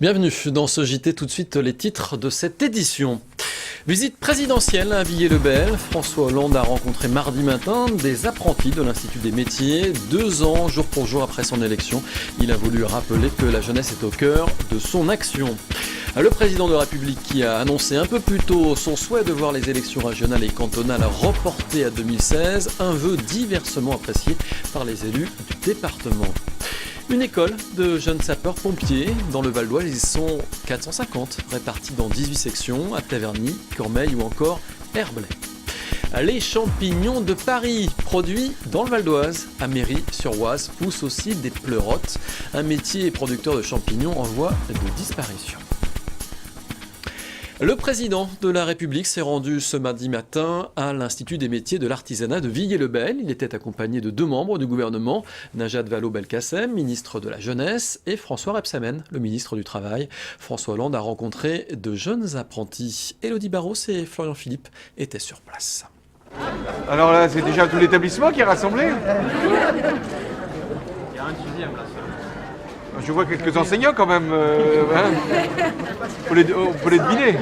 Bienvenue dans ce JT, tout de suite les titres de cette édition. Visite présidentielle à Villiers-le-Bel. François Hollande a rencontré mardi matin des apprentis de l'Institut des métiers. 2 ans, jour pour jour après son élection, il a voulu rappeler que la jeunesse est au cœur de son action. Le président de la République qui a annoncé un peu plus tôt son souhait de voir les élections régionales et cantonales reportées à 2016, un vœu diversement apprécié par les élus du département. Une école de jeunes sapeurs-pompiers dans le Val d'Oise, ils sont 450 répartis dans 18 sections à Taverny, Cormeilles ou encore Herblay. Les champignons de Paris, produits dans le Val d'Oise, à Méry-sur-Oise, poussent aussi des pleurotes, un métier producteur de champignons en voie de disparition. Le président de la République s'est rendu ce mardi matin à l'Institut des métiers de l'artisanat de Villiers-le-Bel. Il était accompagné de 2 membres du gouvernement, Najat Vallaud-Belkacem, ministre de la Jeunesse, et François Rebsamen, le ministre du Travail. François Hollande a rencontré de jeunes apprentis. Élodie Barros et Florian Philippe étaient sur place. Alors là, c'est déjà tout l'établissement qui est rassemblé. Il y a un dixième là. Je vois quelques enseignants quand même. On peut les deviner.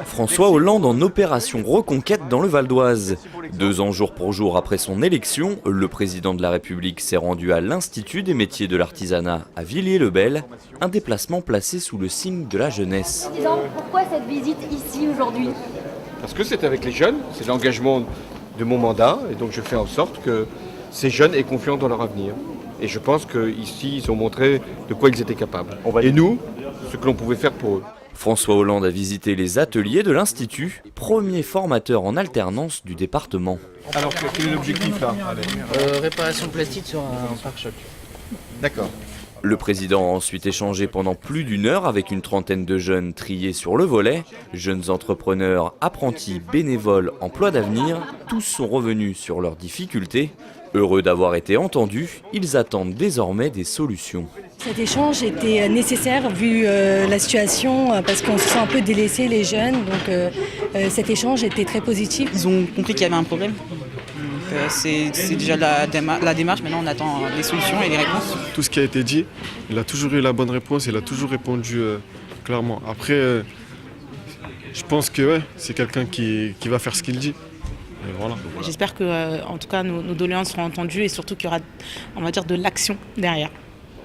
François Hollande en opération reconquête dans le Val d'Oise. 2 ans jour pour jour après son élection, le président de la République s'est rendu à l'Institut des métiers de l'artisanat à Villiers-le-Bel, un déplacement placé sous le signe de la jeunesse. Pourquoi cette visite ici aujourd'hui ? Parce que c'est avec les jeunes, c'est l'engagement de mon mandat, et donc je fais en sorte que ces jeunes aient confiance dans leur avenir. Et je pense qu'ici, ils ont montré de quoi ils étaient capables. Et nous, ce que l'on pouvait faire pour eux. François Hollande a visité les ateliers de l'Institut, premier formateur en alternance du département. Alors, quel est l'objectif là ? Réparation plastique sur un pare-choc. D'accord. Le président a ensuite échangé pendant plus d'1 heure avec une trentaine de jeunes triés sur le volet. Jeunes entrepreneurs, apprentis, bénévoles, emploi d'avenir, tous sont revenus sur leurs difficultés. Heureux d'avoir été entendus, ils attendent désormais des solutions. Cet échange était nécessaire vu la situation parce qu'on se sent un peu délaissé les jeunes. Donc cet échange était très positif. Ils ont compris qu'il y avait un problème. C'est déjà la démarche, maintenant on attend les solutions et les réponses. Tout ce qui a été dit, il a toujours eu la bonne réponse, il a toujours répondu clairement. Après, je pense que c'est quelqu'un qui va faire ce qu'il dit. Et voilà. J'espère que en tout cas nos doléances seront entendues et surtout qu'il y aura, on va dire, de l'action derrière.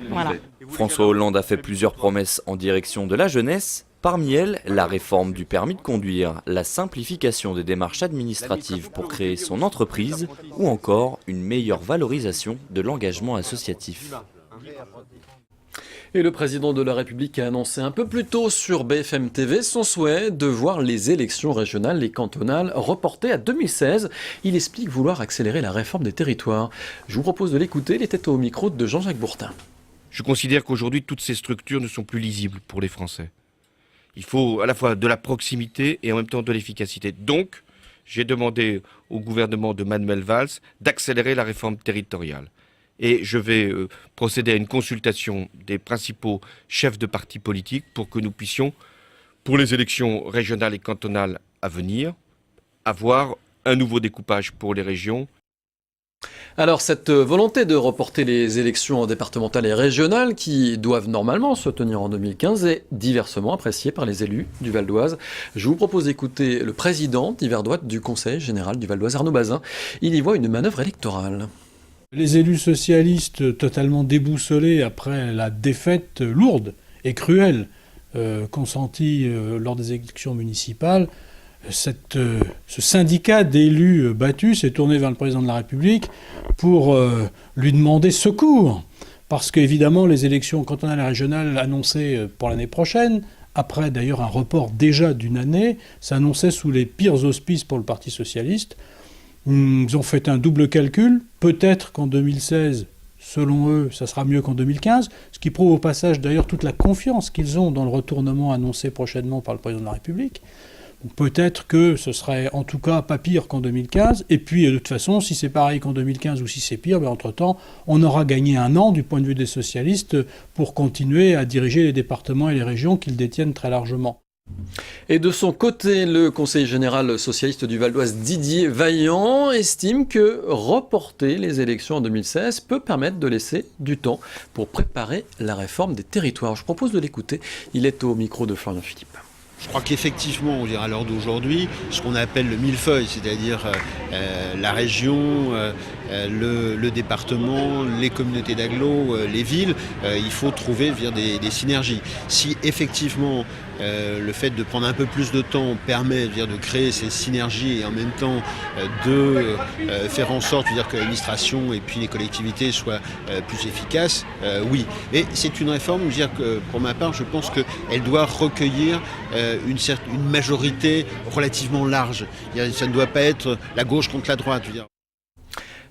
Voilà. François Hollande a fait plusieurs promesses en direction de la jeunesse. Parmi elles, la réforme du permis de conduire, la simplification des démarches administratives pour créer son entreprise ou encore une meilleure valorisation de l'engagement associatif. Et le président de la République a annoncé un peu plus tôt sur BFM TV son souhait de voir les élections régionales et cantonales reportées à 2016. Il explique vouloir accélérer la réforme des territoires. Je vous propose de l'écouter, il était au micro de Jean-Jacques Bourtin. Je considère qu'aujourd'hui, toutes ces structures ne sont plus lisibles pour les Français. Il faut à la fois de la proximité et en même temps de l'efficacité. Donc, j'ai demandé au gouvernement de Manuel Valls d'accélérer la réforme territoriale. Et je vais procéder à une consultation des principaux chefs de partis politiques pour que nous puissions, pour les élections régionales et cantonales à venir, avoir un nouveau découpage pour les régions. Alors cette volonté de reporter les élections départementales et régionales qui doivent normalement se tenir en 2015 est diversement appréciée par les élus du Val d'Oise. Je vous propose d'écouter le président d'hiver droite du Conseil général du Val d'Oise, Arnaud Bazin. Il y voit une manœuvre électorale. Les élus socialistes totalement déboussolés après la défaite lourde et cruelle consentie lors des élections municipales, ce syndicat d'élus battus s'est tourné vers le président de la République pour lui demander secours. Parce qu'évidemment, les élections cantonales et régionales annoncées pour l'année prochaine, après d'ailleurs un report déjà d'1 année, s'annonçaient sous les pires auspices pour le Parti socialiste. Ils ont fait un double calcul. Peut-être qu'en 2016, selon eux, ça sera mieux qu'en 2015, ce qui prouve au passage d'ailleurs toute la confiance qu'ils ont dans le retournement annoncé prochainement par le président de la République. Donc peut-être que ce serait en tout cas pas pire qu'en 2015. Et puis de toute façon, si c'est pareil qu'en 2015 ou si c'est pire, entre-temps, on aura gagné 1 an du point de vue des socialistes pour continuer à diriger les départements et les régions qu'ils détiennent très largement. Et de son côté, le conseiller général socialiste du Val d'Oise, Didier Vaillant, estime que reporter les élections en 2016 peut permettre de laisser du temps pour préparer la réforme des territoires. Je propose de l'écouter. Il est au micro de Florian Philippe. Je crois qu'effectivement, on dirait à l'heure d'aujourd'hui, ce qu'on appelle le millefeuille, c'est-à-dire la région, le département, les communautés d'agglo, les villes, il faut trouver des synergies. Si effectivement le fait de prendre un peu plus de temps permet de créer ces synergies et en même temps de faire en sorte que l'administration et puis les collectivités soient plus efficaces, oui. Et c'est une réforme, que pour ma part, je pense qu'elle doit recueillir une majorité relativement large. Ça ne doit pas être la gauche contre la droite.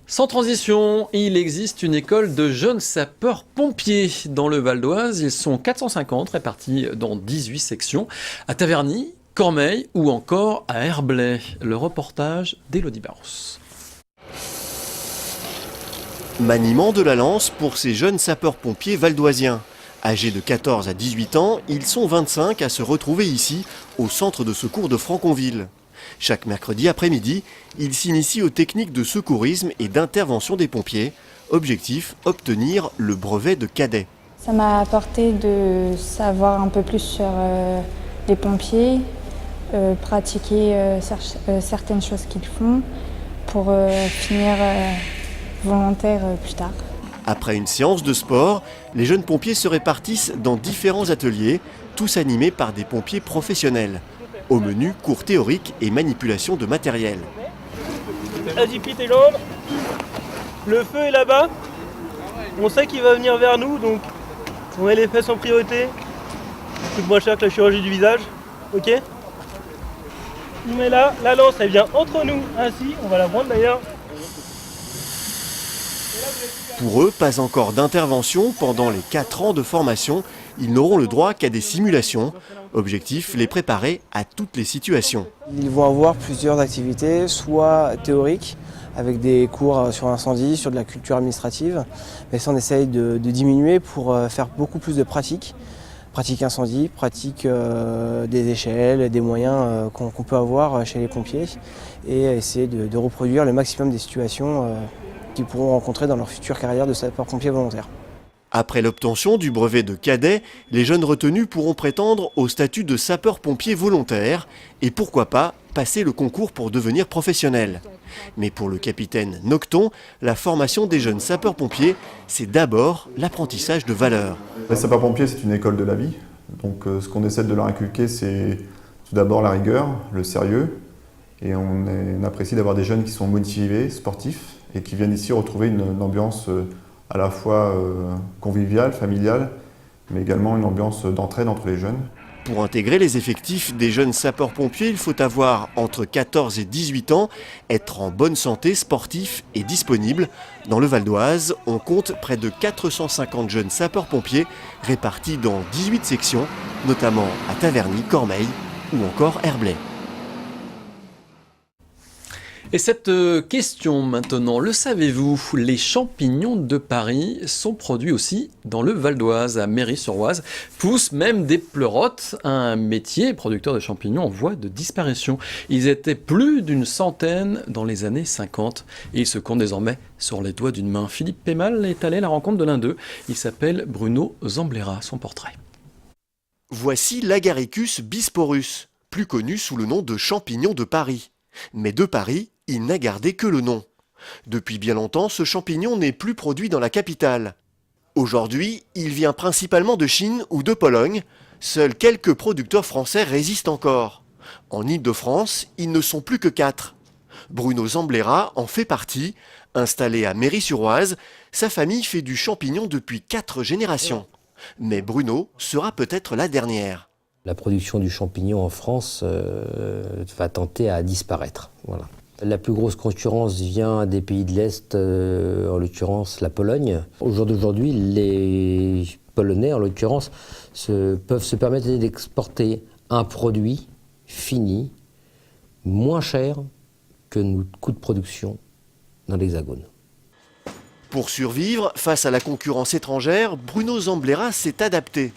Sans transition, il existe une école de jeunes sapeurs-pompiers dans le Val d'Oise. Ils sont 450 répartis dans 18 sections, à Taverny, Cormeilles ou encore à Herblay. Le reportage d'Élodie Barros. Maniement de la lance pour ces jeunes sapeurs-pompiers valdoisiens. Âgés de 14 à 18 ans, ils sont 25 à se retrouver ici, au centre de secours de Franconville. Chaque mercredi après-midi, ils s'initient aux techniques de secourisme et d'intervention des pompiers. Objectif, obtenir le brevet de cadet. Ça m'a apporté de savoir un peu plus sur les pompiers, pratiquer certaines choses qu'ils font pour finir volontaire plus tard. Après une séance de sport, les jeunes pompiers se répartissent dans différents ateliers, tous animés par des pompiers professionnels. Au menu, cours théoriques et manipulation de matériel. Agite tes jambes. Le feu est là-bas. On sait qu'il va venir vers nous, donc on met les fesses en priorité. Coûte moins cher que la chirurgie du visage. Ok. On met là, la lance elle vient entre nous, ainsi, on va la prendre d'ailleurs. Pour eux, pas encore d'intervention pendant les 4 ans de formation. Ils n'auront le droit qu'à des simulations. Objectif, les préparer à toutes les situations. Ils vont avoir plusieurs activités, soit théoriques, avec des cours sur l'incendie, sur de la culture administrative. Mais ça, on essaye de diminuer pour faire beaucoup plus de pratiques. Pratique incendie, pratique des échelles, des moyens qu'on peut avoir chez les pompiers. Et essayer de reproduire le maximum des situations qu'ils pourront rencontrer dans leur future carrière de sapeur-pompier volontaire. Après l'obtention du brevet de cadet, les jeunes retenus pourront prétendre au statut de sapeur-pompier volontaire et pourquoi pas passer le concours pour devenir professionnel. Mais pour le capitaine Nocton, la formation des jeunes sapeurs-pompiers, c'est d'abord l'apprentissage de valeurs. Les sapeurs-pompiers, c'est une école de la vie. Donc ce qu'on essaie de leur inculquer, c'est tout d'abord la rigueur, le sérieux. Et on apprécie d'avoir des jeunes qui sont motivés, sportifs et qui viennent ici retrouver une ambiance à la fois conviviale, familiale, mais également une ambiance d'entraide entre les jeunes. Pour intégrer les effectifs des jeunes sapeurs-pompiers, il faut avoir entre 14 et 18 ans, être en bonne santé, sportif et disponible. Dans le Val d'Oise, on compte près de 450 jeunes sapeurs-pompiers répartis dans 18 sections, notamment à Taverny, Cormeilles ou encore Herblay. Et cette question maintenant, le savez-vous, les champignons de Paris sont produits aussi dans le Val d'Oise, à Méry-sur-Oise. Poussent même des pleurotes, un métier producteur de champignons en voie de disparition. Ils étaient plus d'une centaine dans les années 50 et ils se comptent désormais sur les doigts d'une main. Philippe Pémal est allé à la rencontre de l'un d'eux. Il s'appelle Bruno Zamblera, son portrait. Voici l'Agaricus bisporus, plus connu sous le nom de champignon de Paris. Mais de Paris, il n'a gardé que le nom. Depuis bien longtemps, ce champignon n'est plus produit dans la capitale. Aujourd'hui, il vient principalement de Chine ou de Pologne. Seuls quelques producteurs français résistent encore. En Île-de-France, ils ne sont plus que 4. Bruno Zamblera en fait partie. Installé à Méry-sur-Oise, sa famille fait du champignon depuis 4 générations. Mais Bruno sera peut-être la dernière. La production du champignon en France va tenter à disparaître. Voilà. La plus grosse concurrence vient des pays de l'Est, en l'occurrence la Pologne. Au jour d'aujourd'hui, les Polonais, en l'occurrence, peuvent se permettre d'exporter un produit fini, moins cher que notre coût de production dans l'Hexagone. Pour survivre face à la concurrence étrangère, Bruno Zamblera s'est adapté.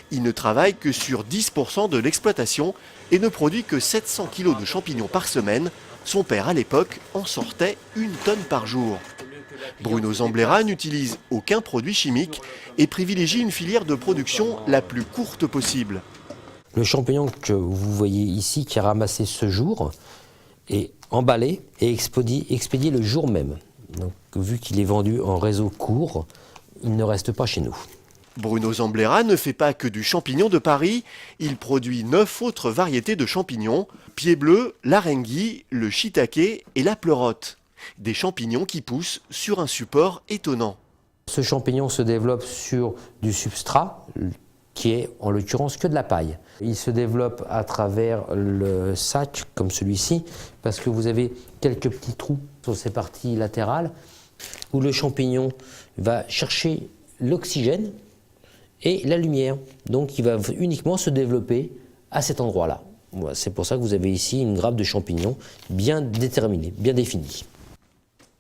Il ne travaille que sur 10% de l'exploitation et ne produit que 700 kg de champignons par semaine. Son père, à l'époque, en sortait 1 tonne par jour. Bruno Zamblera n'utilise aucun produit chimique et privilégie une filière de production la plus courte possible. Le champignon que vous voyez ici, qui est ramassé ce jour, est emballé et expédié le jour même. Donc, vu qu'il est vendu en réseau court, il ne reste pas chez nous. Bruno Zamblera ne fait pas que du champignon de Paris, il produit 9 autres variétés de champignons, pied bleu, l'arengui, le shiitake et la pleurote. Des champignons qui poussent sur un support étonnant. Ce champignon se développe sur du substrat, qui est en l'occurrence que de la paille. Il se développe à travers le sac, comme celui-ci, parce que vous avez quelques petits trous sur ces parties latérales, où le champignon va chercher l'oxygène et la lumière. Donc il va uniquement se développer à cet endroit-là. Voilà, c'est pour ça que vous avez ici une grappe de champignons bien déterminée, bien définie.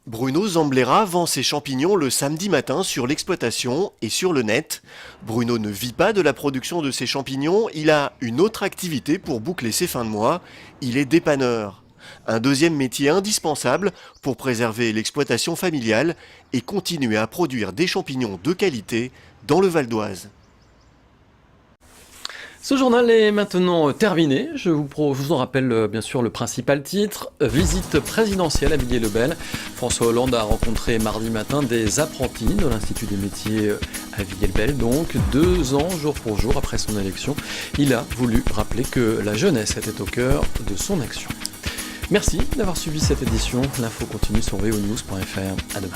Bruno Zamblera vend ses champignons le samedi matin sur l'exploitation et sur le net. Bruno ne vit pas de la production de ses champignons, il a une autre activité pour boucler ses fins de mois, il est dépanneur. Un deuxième métier indispensable pour préserver l'exploitation familiale et continuer à produire des champignons de qualité dans le Val d'Oise. Ce journal est maintenant terminé. Je vous en rappelle bien sûr le principal titre. Visite présidentielle à Villiers-le-Bel. François Hollande a rencontré mardi matin des apprentis de l'Institut des métiers à Villiers-le-Bel. Donc 2 ans, jour pour jour, après son élection. Il a voulu rappeler que la jeunesse était au cœur de son action. Merci d'avoir suivi cette édition. L'info continue sur vonews.fr. À demain.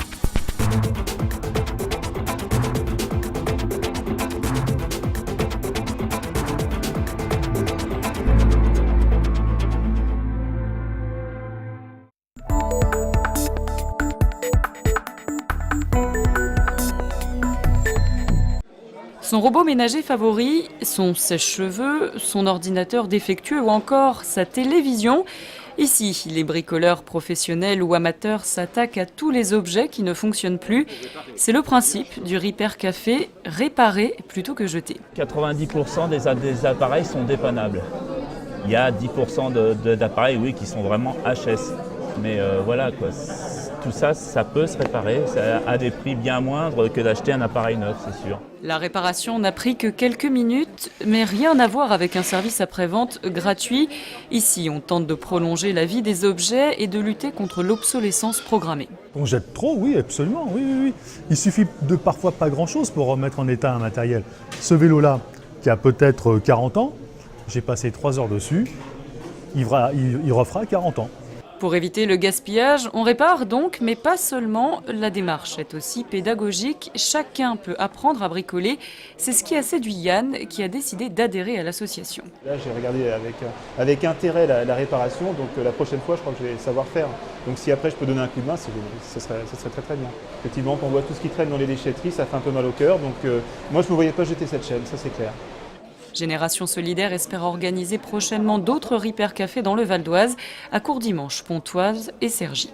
Son robot ménager favori, son sèche-cheveux, son ordinateur défectueux ou encore sa télévision. Ici, les bricoleurs professionnels ou amateurs s'attaquent à tous les objets qui ne fonctionnent plus. C'est le principe du Repair Café, réparer plutôt que jeter. 90% des appareils sont dépannables. Il y a 10% d'appareils qui sont vraiment HS. Mais voilà quoi. Tout ça, ça peut se réparer à des prix bien moindres que d'acheter un appareil neuf, c'est sûr. La réparation n'a pris que quelques minutes, mais rien à voir avec un service après-vente gratuit. Ici, on tente de prolonger la vie des objets et de lutter contre l'obsolescence programmée. On jette trop, oui, absolument, oui. Il suffit de parfois pas grand-chose pour remettre en état un matériel. Ce vélo-là, qui a peut-être 40 ans, j'ai passé 3 heures dessus, il refera 40 ans. Pour éviter le gaspillage, on répare donc, mais pas seulement. La démarche est aussi pédagogique. Chacun peut apprendre à bricoler. C'est ce qui a séduit Yann, qui a décidé d'adhérer à l'association. Là, j'ai regardé avec intérêt la réparation, donc la prochaine fois, je crois que je vais savoir faire. Donc si après je peux donner un coup de main, ce serait très très bien. Effectivement, quand on voit tout ce qui traîne dans les déchetteries, ça fait un peu mal au cœur. Donc moi, je ne me voyais pas jeter cette chaîne, ça c'est clair. Génération Solidaire espère organiser prochainement d'autres Repair Café dans le Val d'Oise, à Courdimanche, Pontoise et Cergy.